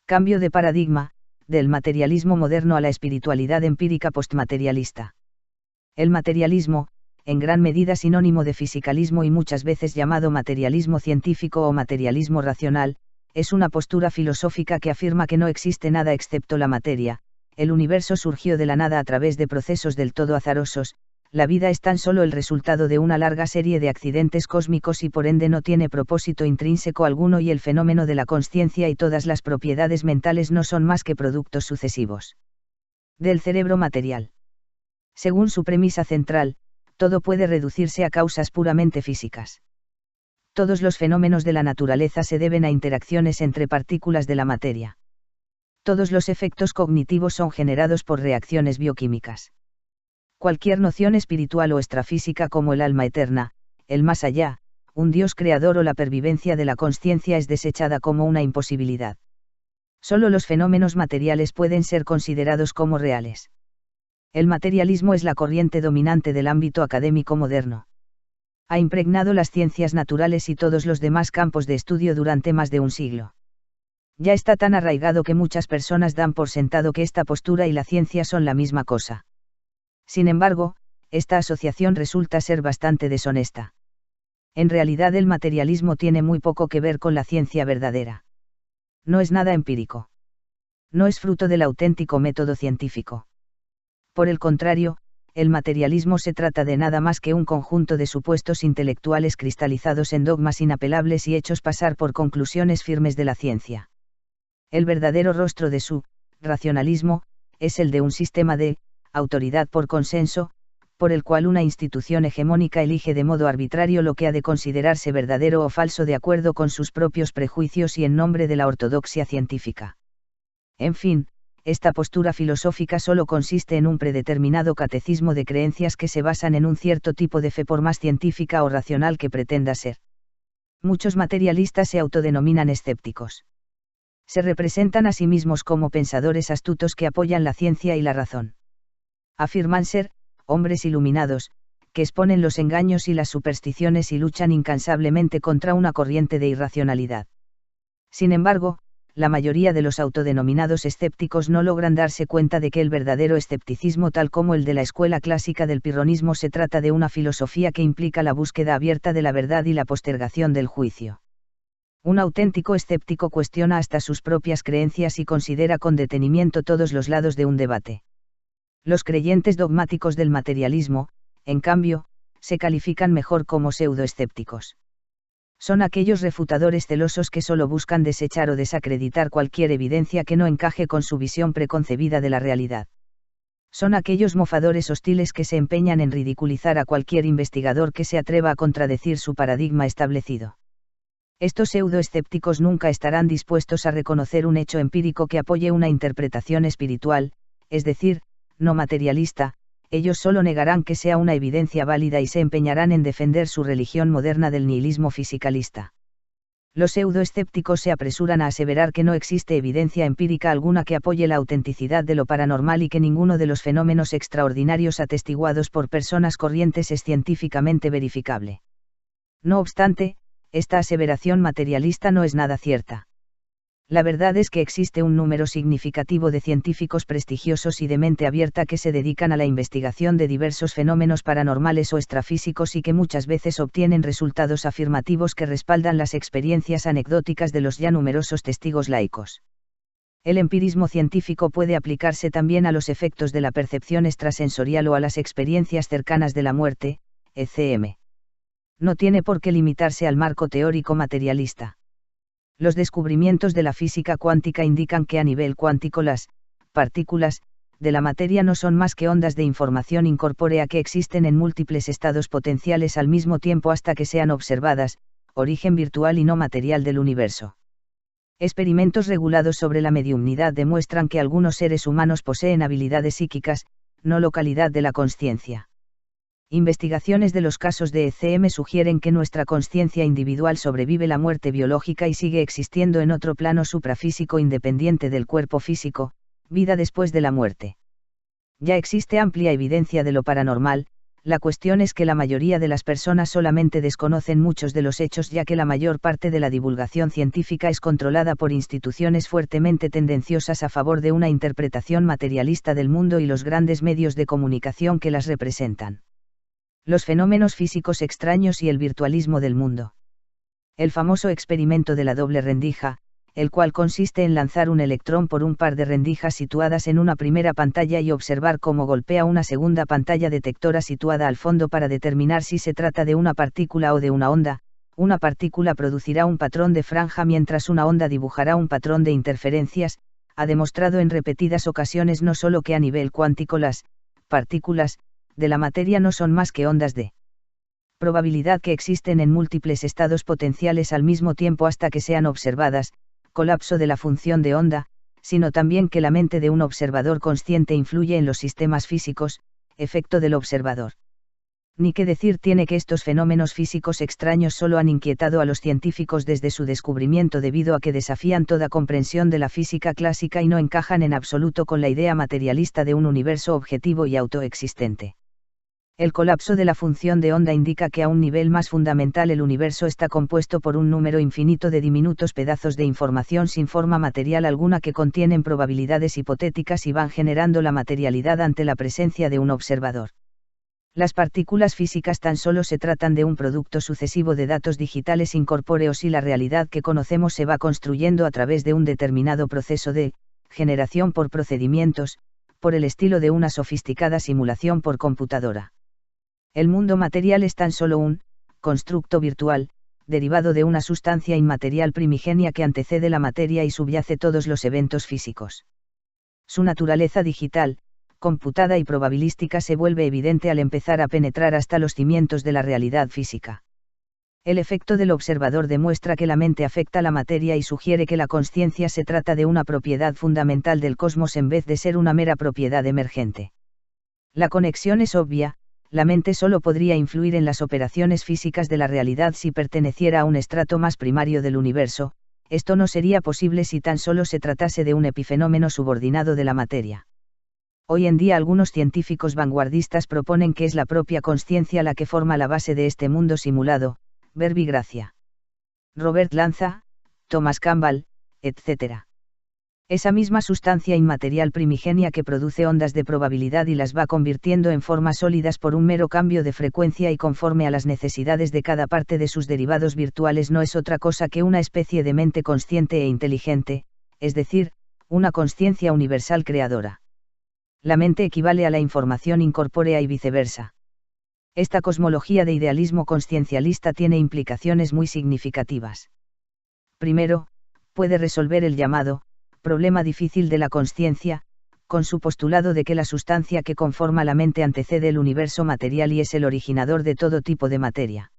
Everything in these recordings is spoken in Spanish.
Cambio de paradigma, del materialismo moderno a la espiritualidad empírica postmaterialista. El materialismo, en gran medida sinónimo de fisicalismo y muchas veces llamado materialismo científico o materialismo racional, es una postura filosófica que afirma que no existe nada excepto la materia, el universo surgió de la nada a través de procesos del todo azarosos, la vida es tan solo el resultado de una larga serie de accidentes cósmicos y por ende no tiene propósito intrínseco alguno y el fenómeno de la consciencia y todas las propiedades mentales no son más que productos sucesivos del cerebro material. Según su premisa central, todo puede reducirse a causas puramente físicas. Todos los fenómenos de la naturaleza se deben a interacciones entre partículas de la materia. Todos los efectos cognitivos son generados por reacciones bioquímicas. Cualquier noción espiritual o extrafísica como el alma eterna, el más allá, un Dios creador o la pervivencia de la consciencia es desechada como una imposibilidad. Solo los fenómenos materiales pueden ser considerados como reales. El materialismo es la corriente dominante del ámbito académico moderno. Ha impregnado las ciencias naturales y todos los demás campos de estudio durante más de un siglo. Ya está tan arraigado que muchas personas dan por sentado que esta postura y la ciencia son la misma cosa. Sin embargo, esta asociación resulta ser bastante deshonesta. En realidad el materialismo tiene muy poco que ver con la ciencia verdadera. No es nada empírico. No es fruto del auténtico método científico. Por el contrario, el materialismo se trata de nada más que un conjunto de supuestos intelectuales cristalizados en dogmas inapelables y hechos pasar por conclusiones firmes de la ciencia. El verdadero rostro de su racionalismo es el de un sistema de autoridad por consenso, por el cual una institución hegemónica elige de modo arbitrario lo que ha de considerarse verdadero o falso de acuerdo con sus propios prejuicios y en nombre de la ortodoxia científica. En fin, esta postura filosófica solo consiste en un predeterminado catecismo de creencias que se basan en un cierto tipo de fe por más científica o racional que pretenda ser. Muchos materialistas se autodenominan escépticos. Se representan a sí mismos como pensadores astutos que apoyan la ciencia y la razón. Afirman ser hombres iluminados, que exponen los engaños y las supersticiones y luchan incansablemente contra una corriente de irracionalidad. Sin embargo, la mayoría de los autodenominados escépticos no logran darse cuenta de que el verdadero escepticismo, tal como el de la escuela clásica del pirronismo, se trata de una filosofía que implica la búsqueda abierta de la verdad y la postergación del juicio. Un auténtico escéptico cuestiona hasta sus propias creencias y considera con detenimiento todos los lados de un debate. Los creyentes dogmáticos del materialismo, en cambio, se califican mejor como pseudoescépticos. Son aquellos refutadores celosos que solo buscan desechar o desacreditar cualquier evidencia que no encaje con su visión preconcebida de la realidad. Son aquellos mofadores hostiles que se empeñan en ridiculizar a cualquier investigador que se atreva a contradecir su paradigma establecido. Estos pseudoescépticos nunca estarán dispuestos a reconocer un hecho empírico que apoye una interpretación espiritual, es decir, no materialista. Ellos solo negarán que sea una evidencia válida y se empeñarán en defender su religión moderna del nihilismo fisicalista. Los pseudoescépticos se apresuran a aseverar que no existe evidencia empírica alguna que apoye la autenticidad de lo paranormal y que ninguno de los fenómenos extraordinarios atestiguados por personas corrientes es científicamente verificable. No obstante, esta aseveración materialista no es nada cierta. La verdad es que existe un número significativo de científicos prestigiosos y de mente abierta que se dedican a la investigación de diversos fenómenos paranormales o extrafísicos y que muchas veces obtienen resultados afirmativos que respaldan las experiencias anecdóticas de los ya numerosos testigos laicos. El empirismo científico puede aplicarse también a los efectos de la percepción extrasensorial o a las experiencias cercanas de la muerte, ECM. No tiene por qué limitarse al marco teórico materialista. Los descubrimientos de la física cuántica indican que a nivel cuántico las partículas de la materia no son más que ondas de información incorpórea que existen en múltiples estados potenciales al mismo tiempo hasta que sean observadas, origen virtual y no material del universo. Experimentos regulados sobre la mediumnidad demuestran que algunos seres humanos poseen habilidades psíquicas, no localidad de la consciencia. Investigaciones de los casos de ECM sugieren que nuestra consciencia individual sobrevive la muerte biológica y sigue existiendo en otro plano suprafísico independiente del cuerpo físico, vida después de la muerte. Ya existe amplia evidencia de lo paranormal. La cuestión es que la mayoría de las personas solamente desconocen muchos de los hechos, ya que la mayor parte de la divulgación científica es controlada por instituciones fuertemente tendenciosas a favor de una interpretación materialista del mundo y los grandes medios de comunicación que las representan. Los fenómenos físicos extraños y el virtualismo del mundo. El famoso experimento de la doble rendija, el cual consiste en lanzar un electrón por un par de rendijas situadas en una primera pantalla y observar cómo golpea una segunda pantalla detectora situada al fondo para determinar si se trata de una partícula o de una onda. Una partícula producirá un patrón de franja mientras una onda dibujará un patrón de interferencias. Ha demostrado en repetidas ocasiones no solo que a nivel cuántico las partículas de la materia no son más que ondas de probabilidad que existen en múltiples estados potenciales al mismo tiempo hasta que sean observadas, colapso de la función de onda, sino también que la mente de un observador consciente influye en los sistemas físicos, efecto del observador. Ni qué decir tiene que estos fenómenos físicos extraños solo han inquietado a los científicos desde su descubrimiento debido a que desafían toda comprensión de la física clásica y no encajan en absoluto con la idea materialista de un universo objetivo y autoexistente. El colapso de la función de onda indica que a un nivel más fundamental el universo está compuesto por un número infinito de diminutos pedazos de información sin forma material alguna que contienen probabilidades hipotéticas y van generando la materialidad ante la presencia de un observador. Las partículas físicas tan solo se tratan de un producto sucesivo de datos digitales incorpóreos y la realidad que conocemos se va construyendo a través de un determinado proceso de generación por procedimientos, por el estilo de una sofisticada simulación por computadora. El mundo material es tan solo un constructo virtual, derivado de una sustancia inmaterial primigenia que antecede la materia y subyace todos los eventos físicos. Su naturaleza digital, computada y probabilística se vuelve evidente al empezar a penetrar hasta los cimientos de la realidad física. El efecto del observador demuestra que la mente afecta la materia y sugiere que la consciencia se trata de una propiedad fundamental del cosmos en vez de ser una mera propiedad emergente. La conexión es obvia. La mente solo podría influir en las operaciones físicas de la realidad si perteneciera a un estrato más primario del universo. Esto no sería posible si tan solo se tratase de un epifenómeno subordinado de la materia. Hoy en día algunos científicos vanguardistas proponen que es la propia consciencia la que forma la base de este mundo simulado, Verbi Gracia. Robert Lanza, Thomas Campbell, etc. Esa misma sustancia inmaterial primigenia que produce ondas de probabilidad y las va convirtiendo en formas sólidas por un mero cambio de frecuencia y conforme a las necesidades de cada parte de sus derivados virtuales no es otra cosa que una especie de mente consciente e inteligente, es decir, una consciencia universal creadora. La mente equivale a la información incorpórea y viceversa. Esta cosmología de idealismo consciencialista tiene implicaciones muy significativas. Primero, puede resolver el llamado problema difícil de la consciencia, con su postulado de que la sustancia que conforma la mente antecede el universo material y es el originador de todo tipo de materia.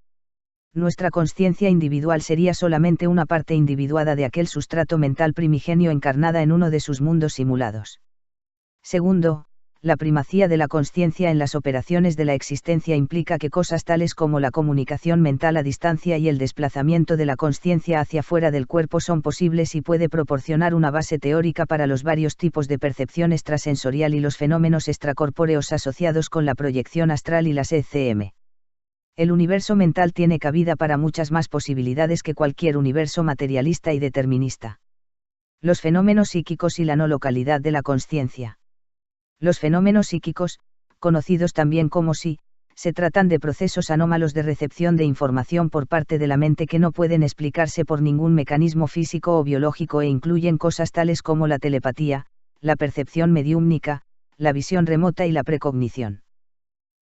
Nuestra consciencia individual sería solamente una parte individuada de aquel sustrato mental primigenio encarnada en uno de sus mundos simulados. Segundo, la primacía de la consciencia en las operaciones de la existencia implica que cosas tales como la comunicación mental a distancia y el desplazamiento de la consciencia hacia fuera del cuerpo son posibles y puede proporcionar una base teórica para los varios tipos de percepción extrasensorial y los fenómenos extracorpóreos asociados con la proyección astral y las ECM. El universo mental tiene cabida para muchas más posibilidades que cualquier universo materialista y determinista. Los fenómenos psíquicos y la no localidad de la consciencia. Los fenómenos psíquicos, conocidos también como psi, se tratan de procesos anómalos de recepción de información por parte de la mente que no pueden explicarse por ningún mecanismo físico o biológico e incluyen cosas tales como la telepatía, la percepción mediúmnica, la visión remota y la precognición.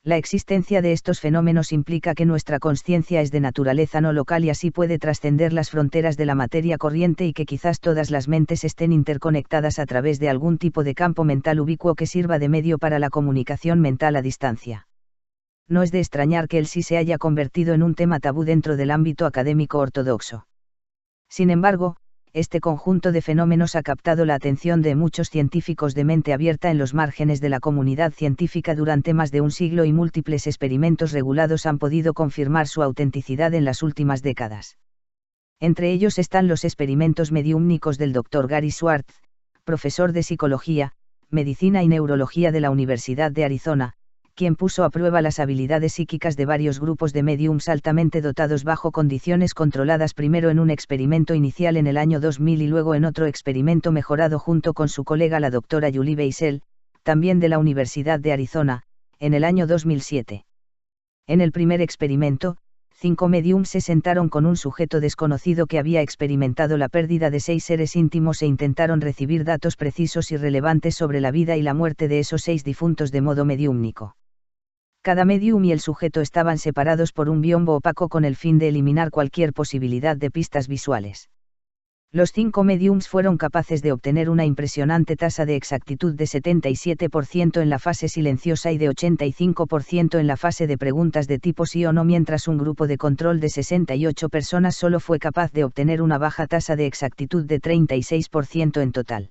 La existencia de estos fenómenos implica que nuestra consciencia es de naturaleza no local y así puede trascender las fronteras de la materia corriente y que quizás todas las mentes estén interconectadas a través de algún tipo de campo mental ubicuo que sirva de medio para la comunicación mental a distancia. No es de extrañar que el sí se haya convertido en un tema tabú dentro del ámbito académico ortodoxo. Sin embargo, este conjunto de fenómenos ha captado la atención de muchos científicos de mente abierta en los márgenes de la comunidad científica durante más de un siglo y múltiples experimentos regulados han podido confirmar su autenticidad en las últimas décadas. Entre ellos están los experimentos mediúmnicos del Dr. Gary Schwartz, profesor de psicología, medicina y neurología de la Universidad de Arizona, quien puso a prueba las habilidades psíquicas de varios grupos de médiums altamente dotados bajo condiciones controladas primero en un experimento inicial en el año 2000 y luego en otro experimento mejorado junto con su colega la doctora Julie Beisel, también de la Universidad de Arizona, en el año 2007. En el primer experimento, 5 médiums se sentaron con un sujeto desconocido que había experimentado la pérdida de 6 seres íntimos e intentaron recibir datos precisos y relevantes sobre la vida y la muerte de esos 6 difuntos de modo mediúmnico. Cada medium y el sujeto estaban separados por un biombo opaco con el fin de eliminar cualquier posibilidad de pistas visuales. Los 5 mediums fueron capaces de obtener una impresionante tasa de exactitud de 77% en la fase silenciosa y de 85% en la fase de preguntas de tipo sí o no, mientras un grupo de control de 68 personas solo fue capaz de obtener una baja tasa de exactitud de 36% en total.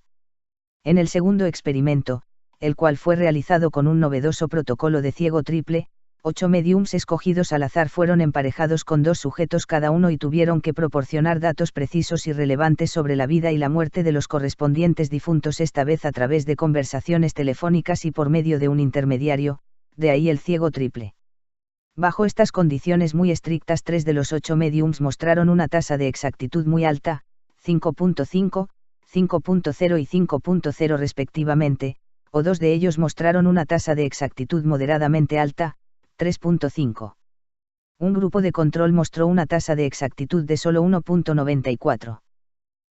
En el segundo experimento, el cual fue realizado con un novedoso protocolo de ciego triple, 8 mediums escogidos al azar fueron emparejados con 2 sujetos cada uno y tuvieron que proporcionar datos precisos y relevantes sobre la vida y la muerte de los correspondientes difuntos, esta vez a través de conversaciones telefónicas y por medio de un intermediario, de ahí el ciego triple. Bajo estas condiciones muy estrictas, 3 de los 8 mediums mostraron una tasa de exactitud muy alta, 5.5, 5.0 y 5.0 respectivamente, o 2 de ellos mostraron una tasa de exactitud moderadamente alta, 3.5. Un grupo de control mostró una tasa de exactitud de solo 1.94.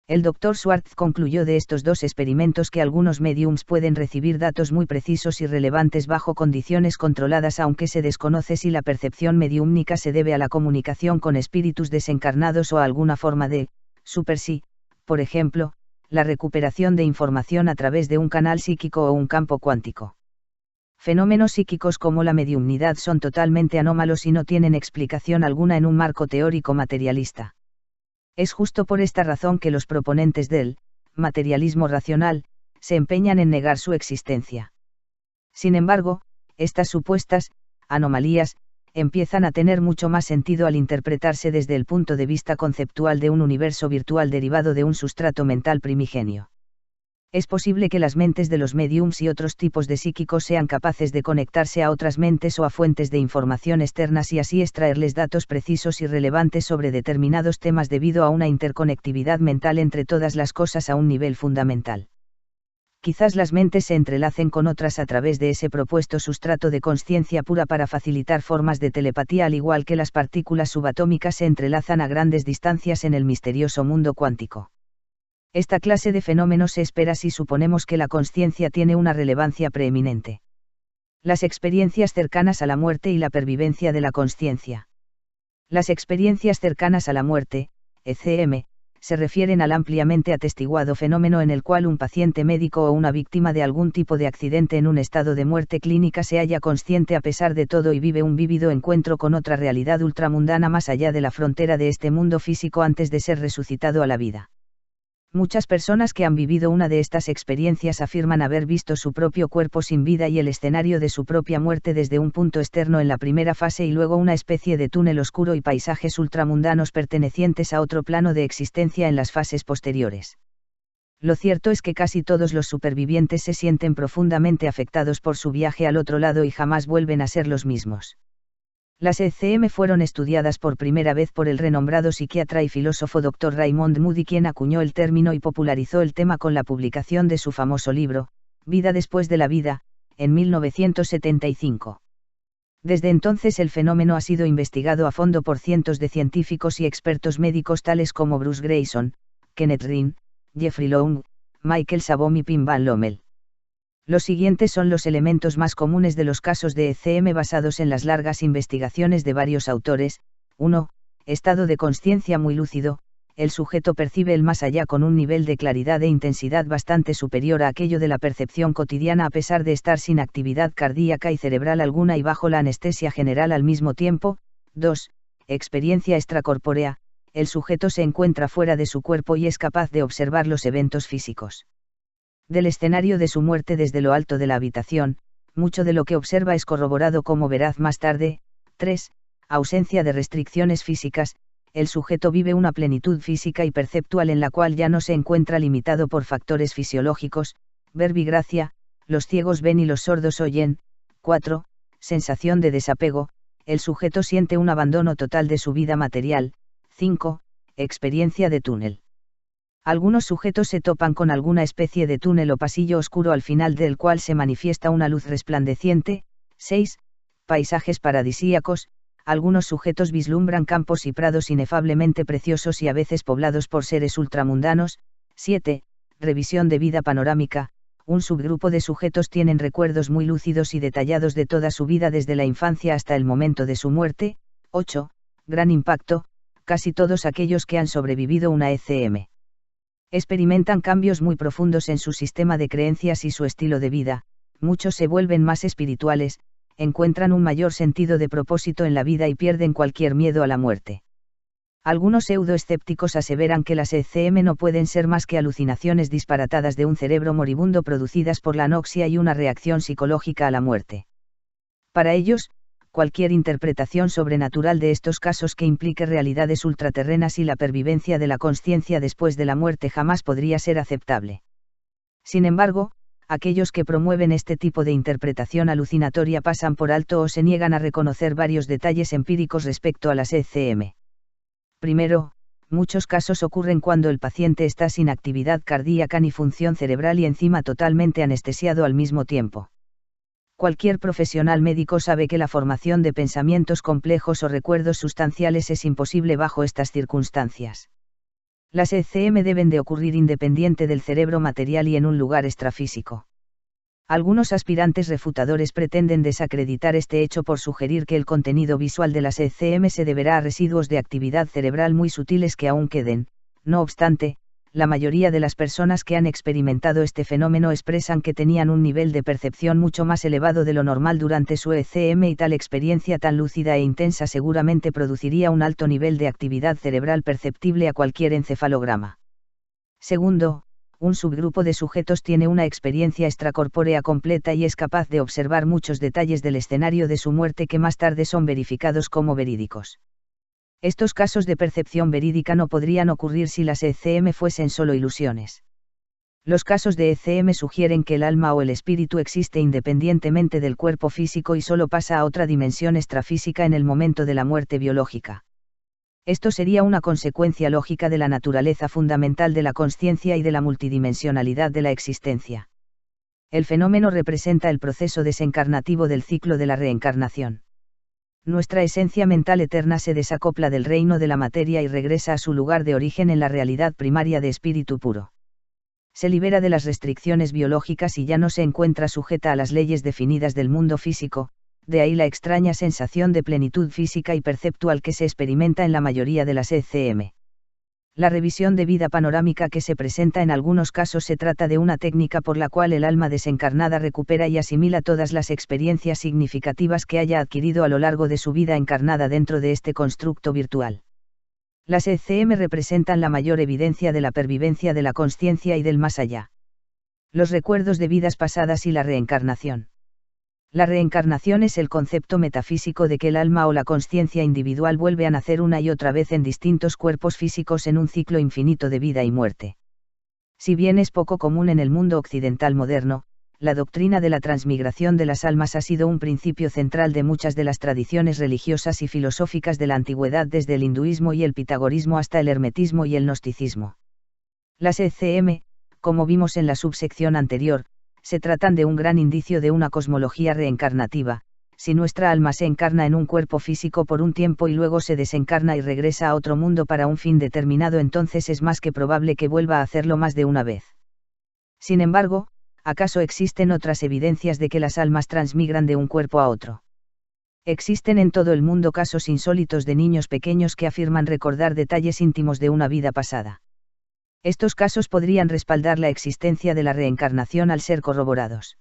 El Dr. Schwartz concluyó de estos 2 experimentos que algunos mediums pueden recibir datos muy precisos y relevantes bajo condiciones controladas, aunque se desconoce si la percepción mediúmnica se debe a la comunicación con espíritus desencarnados o a alguna forma de super sí, por ejemplo, la recuperación de información a través de un canal psíquico o un campo cuántico. Fenómenos psíquicos como la mediumnidad son totalmente anómalos y no tienen explicación alguna en un marco teórico materialista. Es justo por esta razón que los proponentes del materialismo racional se empeñan en negar su existencia. Sin embargo, estas supuestas anomalías empiezan a tener mucho más sentido al interpretarse desde el punto de vista conceptual de un universo virtual derivado de un sustrato mental primigenio. Es posible que las mentes de los mediums y otros tipos de psíquicos sean capaces de conectarse a otras mentes o a fuentes de información externas y así extraerles datos precisos y relevantes sobre determinados temas debido a una interconectividad mental entre todas las cosas a un nivel fundamental. Quizás las mentes se entrelacen con otras a través de ese propuesto sustrato de consciencia pura para facilitar formas de telepatía, al igual que las partículas subatómicas se entrelazan a grandes distancias en el misterioso mundo cuántico. Esta clase de fenómenos se espera si suponemos que la consciencia tiene una relevancia preeminente. Las experiencias cercanas a la muerte y la pervivencia de la consciencia. Las experiencias cercanas a la muerte, ECM, se refieren al ampliamente atestiguado fenómeno en el cual un paciente médico o una víctima de algún tipo de accidente en un estado de muerte clínica se halla consciente a pesar de todo y vive un vívido encuentro con otra realidad ultramundana más allá de la frontera de este mundo físico antes de ser resucitado a la vida. Muchas personas que han vivido una de estas experiencias afirman haber visto su propio cuerpo sin vida y el escenario de su propia muerte desde un punto externo en la primera fase y luego una especie de túnel oscuro y paisajes ultramundanos pertenecientes a otro plano de existencia en las fases posteriores. Lo cierto es que casi todos los supervivientes se sienten profundamente afectados por su viaje al otro lado y jamás vuelven a ser los mismos. Las ECM fueron estudiadas por primera vez por el renombrado psiquiatra y filósofo Dr. Raymond Moody, quien acuñó el término y popularizó el tema con la publicación de su famoso libro, Vida después de la vida, en 1975. Desde entonces el fenómeno ha sido investigado a fondo por cientos de científicos y expertos médicos tales como Bruce Grayson, Kenneth Rinn, Jeffrey Long, Michael Sabom y Pim Van Lommel. Los siguientes son los elementos más comunes de los casos de ECM basados en las largas investigaciones de varios autores. 1. Estado de consciencia muy lúcido. El sujeto percibe el más allá con un nivel de claridad e intensidad bastante superior a aquello de la percepción cotidiana a pesar de estar sin actividad cardíaca y cerebral alguna y bajo la anestesia general al mismo tiempo. 2. Experiencia extracorpórea. el sujeto se encuentra fuera de su cuerpo y es capaz de observar los eventos físicos del escenario de su muerte desde lo alto de la habitación. Mucho de lo que observa es corroborado como veraz más tarde. 3. Ausencia de restricciones físicas. El sujeto vive una plenitud física y perceptual en la cual ya no se encuentra limitado por factores fisiológicos. Verbigracia, los ciegos ven y los sordos oyen. 4. Sensación de desapego. El sujeto siente un abandono total de su vida material. 5. Experiencia de túnel. Algunos sujetos se topan con alguna especie de túnel o pasillo oscuro al final del cual se manifiesta una luz resplandeciente. 6. Paisajes paradisíacos. Algunos sujetos vislumbran campos y prados inefablemente preciosos y a veces poblados por seres ultramundanos. 7. Revisión de vida panorámica. Un subgrupo de sujetos tienen recuerdos muy lúcidos y detallados de toda su vida desde la infancia hasta el momento de su muerte. 8. Gran impacto. Casi todos aquellos que han sobrevivido una ECM experimentan cambios muy profundos en su sistema de creencias y su estilo de vida. Muchos se vuelven más espirituales, encuentran un mayor sentido de propósito en la vida y pierden cualquier miedo a la muerte. Algunos pseudoescépticos aseveran que las ECM no pueden ser más que alucinaciones disparatadas de un cerebro moribundo producidas por la anoxia y una reacción psicológica a la muerte. Para ellos, cualquier interpretación sobrenatural de estos casos que implique realidades ultraterrenas y la pervivencia de la consciencia después de la muerte jamás podría ser aceptable. Sin embargo, aquellos que promueven este tipo de interpretación alucinatoria pasan por alto o se niegan a reconocer varios detalles empíricos respecto a las ECM. Primero, muchos casos ocurren cuando el paciente está sin actividad cardíaca ni función cerebral y encima totalmente anestesiado al mismo tiempo. Cualquier profesional médico sabe que la formación de pensamientos complejos o recuerdos sustanciales es imposible bajo estas circunstancias. Las ECM deben de ocurrir independiente del cerebro material y en un lugar extrafísico. Algunos aspirantes refutadores pretenden desacreditar este hecho por sugerir que el contenido visual de las ECM se deberá a residuos de actividad cerebral muy sutiles que aún queden. No obstante, la mayoría de las personas que han experimentado este fenómeno expresan que tenían un nivel de percepción mucho más elevado de lo normal durante su ECM y tal experiencia tan lúcida e intensa seguramente produciría un alto nivel de actividad cerebral perceptible a cualquier encefalograma. Segundo, un subgrupo de sujetos tiene una experiencia extracorpórea completa y es capaz de observar muchos detalles del escenario de su muerte que más tarde son verificados como verídicos. Estos casos de percepción verídica no podrían ocurrir si las ECM fuesen solo ilusiones. Los casos de ECM sugieren que el alma o el espíritu existe independientemente del cuerpo físico y solo pasa a otra dimensión extrafísica en el momento de la muerte biológica. Esto sería una consecuencia lógica de la naturaleza fundamental de la consciencia y de la multidimensionalidad de la existencia. El fenómeno representa el proceso desencarnativo del ciclo de la reencarnación. Nuestra esencia mental eterna se desacopla del reino de la materia y regresa a su lugar de origen en la realidad primaria de espíritu puro. Se libera de las restricciones biológicas y ya no se encuentra sujeta a las leyes definidas del mundo físico, de ahí la extraña sensación de plenitud física y perceptual que se experimenta en la mayoría de las ECM. La revisión de vida panorámica que se presenta en algunos casos se trata de una técnica por la cual el alma desencarnada recupera y asimila todas las experiencias significativas que haya adquirido a lo largo de su vida encarnada dentro de este constructo virtual. Las ECM representan la mayor evidencia de la pervivencia de la consciencia y del más allá. Los recuerdos de vidas pasadas y la reencarnación. La reencarnación es el concepto metafísico de que el alma o la consciencia individual vuelve a nacer una y otra vez en distintos cuerpos físicos en un ciclo infinito de vida y muerte. Si bien es poco común en el mundo occidental moderno, la doctrina de la transmigración de las almas ha sido un principio central de muchas de las tradiciones religiosas y filosóficas de la antigüedad desde el hinduismo y el pitagorismo hasta el hermetismo y el gnosticismo. Las ECM, como vimos en la subsección anterior, se tratan de un gran indicio de una cosmología reencarnativa. Si nuestra alma se encarna en un cuerpo físico por un tiempo y luego se desencarna y regresa a otro mundo para un fin determinado, entonces es más que probable que vuelva a hacerlo más de una vez. Sin embargo, ¿acaso existen otras evidencias de que las almas transmigran de un cuerpo a otro? Existen en todo el mundo casos insólitos de niños pequeños que afirman recordar detalles íntimos de una vida pasada. Estos casos podrían respaldar la existencia de la reencarnación al ser corroborados.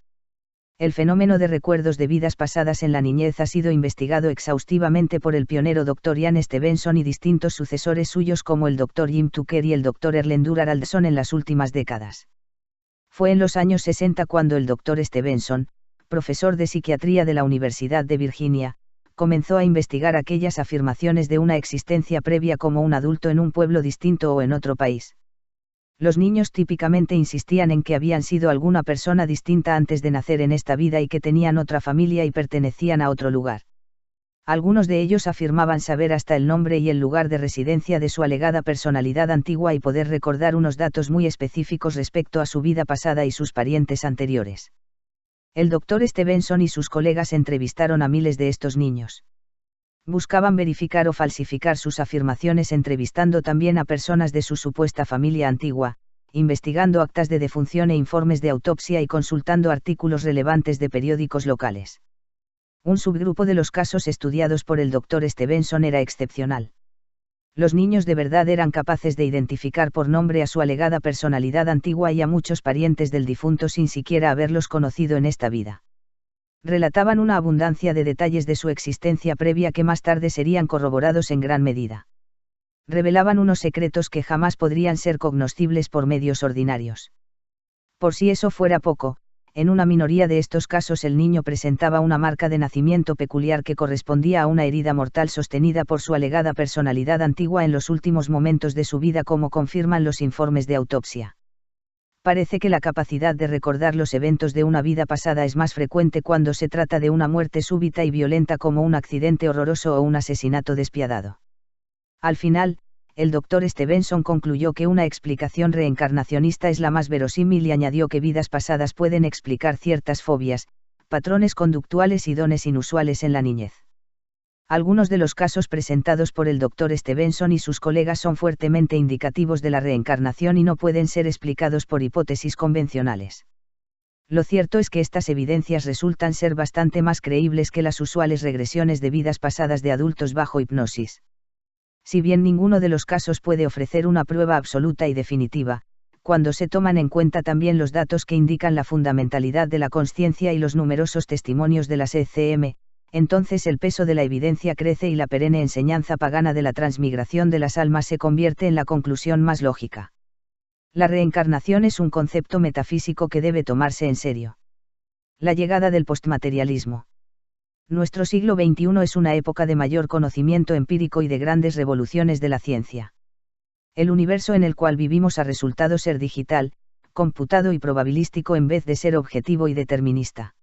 El fenómeno de recuerdos de vidas pasadas en la niñez ha sido investigado exhaustivamente por el pionero Dr. Ian Stevenson y distintos sucesores suyos como el Dr. Jim Tucker y el Dr. Erlendur Haraldsson en las últimas décadas. Fue en los años 60 cuando el Dr. Stevenson, profesor de psiquiatría de la Universidad de Virginia, comenzó a investigar aquellas afirmaciones de una existencia previa como un adulto en un pueblo distinto o en otro país. Los niños típicamente insistían en que habían sido alguna persona distinta antes de nacer en esta vida y que tenían otra familia y pertenecían a otro lugar. Algunos de ellos afirmaban saber hasta el nombre y el lugar de residencia de su alegada personalidad antigua y poder recordar unos datos muy específicos respecto a su vida pasada y sus parientes anteriores. El Dr. Stevenson y sus colegas entrevistaron a miles de estos niños. Buscaban verificar o falsificar sus afirmaciones entrevistando también a personas de su supuesta familia antigua, investigando actas de defunción e informes de autopsia y consultando artículos relevantes de periódicos locales. Un subgrupo de los casos estudiados por el Dr. Stevenson era excepcional. Los niños de verdad eran capaces de identificar por nombre a su alegada personalidad antigua y a muchos parientes del difunto sin siquiera haberlos conocido en esta vida. Relataban una abundancia de detalles de su existencia previa que más tarde serían corroborados en gran medida. Revelaban unos secretos que jamás podrían ser cognoscibles por medios ordinarios. Por si eso fuera poco, en una minoría de estos casos el niño presentaba una marca de nacimiento peculiar que correspondía a una herida mortal sostenida por su alegada personalidad antigua en los últimos momentos de su vida, como confirman los informes de autopsia. Parece que la capacidad de recordar los eventos de una vida pasada es más frecuente cuando se trata de una muerte súbita y violenta como un accidente horroroso o un asesinato despiadado. Al final, el Dr. Stevenson concluyó que una explicación reencarnacionista es la más verosímil y añadió que vidas pasadas pueden explicar ciertas fobias, patrones conductuales y dones inusuales en la niñez. Algunos de los casos presentados por el Dr. Stevenson y sus colegas son fuertemente indicativos de la reencarnación y no pueden ser explicados por hipótesis convencionales. Lo cierto es que estas evidencias resultan ser bastante más creíbles que las usuales regresiones de vidas pasadas de adultos bajo hipnosis. Si bien ninguno de los casos puede ofrecer una prueba absoluta y definitiva, cuando se toman en cuenta también los datos que indican la fundamentalidad de la consciencia y los numerosos testimonios de las ECM, entonces el peso de la evidencia crece y la perenne enseñanza pagana de la transmigración de las almas se convierte en la conclusión más lógica. La reencarnación es un concepto metafísico que debe tomarse en serio. La llegada del postmaterialismo. Nuestro siglo XXI es una época de mayor conocimiento empírico y de grandes revoluciones de la ciencia. El universo en el cual vivimos ha resultado ser digital, computado y probabilístico en vez de ser objetivo y determinista.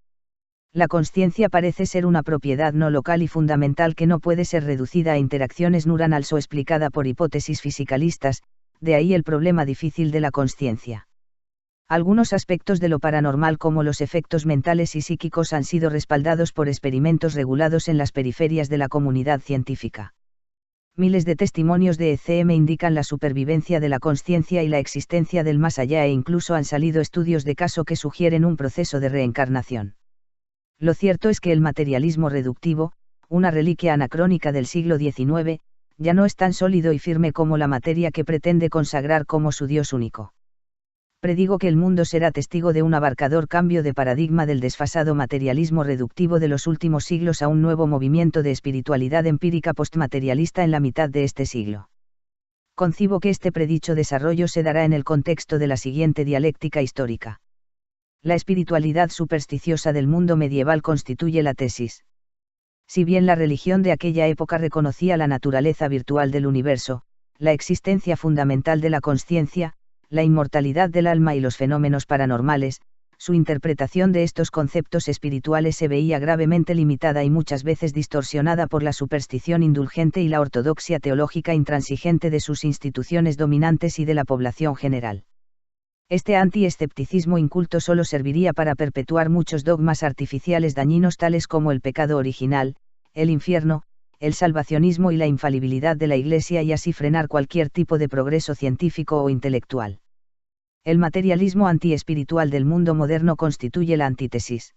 La consciencia parece ser una propiedad no local y fundamental que no puede ser reducida a interacciones neuronales o explicada por hipótesis fisicalistas, de ahí el problema difícil de la consciencia. Algunos aspectos de lo paranormal como los efectos mentales y psíquicos han sido respaldados por experimentos regulados en las periferias de la comunidad científica. Miles de testimonios de ECM indican la supervivencia de la consciencia y la existencia del más allá e incluso han salido estudios de caso que sugieren un proceso de reencarnación. Lo cierto es que el materialismo reductivo, una reliquia anacrónica del siglo XIX, ya no es tan sólido y firme como la materia que pretende consagrar como su Dios único. Predigo que el mundo será testigo de un abarcador cambio de paradigma del desfasado materialismo reductivo de los últimos siglos a un nuevo movimiento de espiritualidad empírica postmaterialista en la mitad de este siglo. Concibo que este predicho desarrollo se dará en el contexto de la siguiente dialéctica histórica. La espiritualidad supersticiosa del mundo medieval constituye la tesis. Si bien la religión de aquella época reconocía la naturaleza virtual del universo, la existencia fundamental de la consciencia, la inmortalidad del alma y los fenómenos paranormales, su interpretación de estos conceptos espirituales se veía gravemente limitada y muchas veces distorsionada por la superstición indulgente y la ortodoxia teológica intransigente de sus instituciones dominantes y de la población general. Este anti-escepticismo inculto solo serviría para perpetuar muchos dogmas artificiales dañinos tales como el pecado original, el infierno, el salvacionismo y la infalibilidad de la Iglesia y así frenar cualquier tipo de progreso científico o intelectual. El materialismo antiespiritual del mundo moderno constituye la antítesis.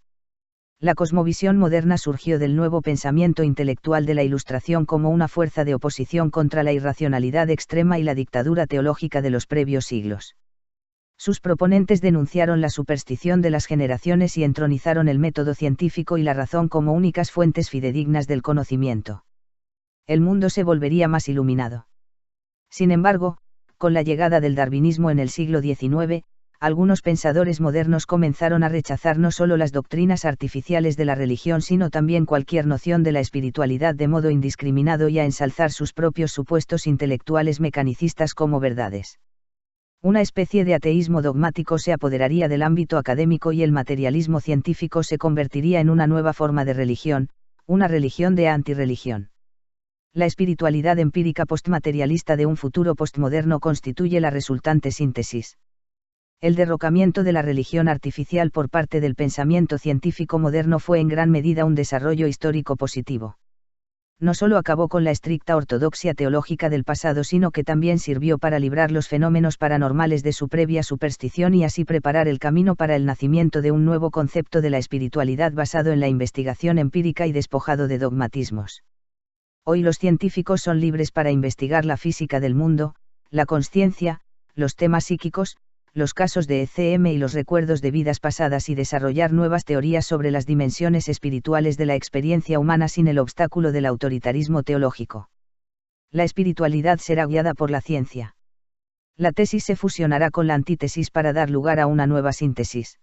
La cosmovisión moderna surgió del nuevo pensamiento intelectual de la Ilustración como una fuerza de oposición contra la irracionalidad extrema y la dictadura teológica de los previos siglos. Sus proponentes denunciaron la superstición de las generaciones y entronizaron el método científico y la razón como únicas fuentes fidedignas del conocimiento. El mundo se volvería más iluminado. Sin embargo, con la llegada del darwinismo en el siglo XIX, algunos pensadores modernos comenzaron a rechazar no solo las doctrinas artificiales de la religión sino también cualquier noción de la espiritualidad de modo indiscriminado y a ensalzar sus propios supuestos intelectuales mecanicistas como verdades. Una especie de ateísmo dogmático se apoderaría del ámbito académico y el materialismo científico se convertiría en una nueva forma de religión, una religión de antirreligión. La espiritualidad empírica postmaterialista de un futuro postmoderno constituye la resultante síntesis. El derrocamiento de la religión artificial por parte del pensamiento científico moderno fue en gran medida un desarrollo histórico positivo. No solo acabó con la estricta ortodoxia teológica del pasado, sino que también sirvió para librar los fenómenos paranormales de su previa superstición y así preparar el camino para el nacimiento de un nuevo concepto de la espiritualidad basado en la investigación empírica y despojado de dogmatismos. Hoy los científicos son libres para investigar la física del mundo, la consciencia, los temas psíquicos, los casos de ECM y los recuerdos de vidas pasadas y desarrollar nuevas teorías sobre las dimensiones espirituales de la experiencia humana sin el obstáculo del autoritarismo teológico. La espiritualidad será guiada por la ciencia. La tesis se fusionará con la antítesis para dar lugar a una nueva síntesis.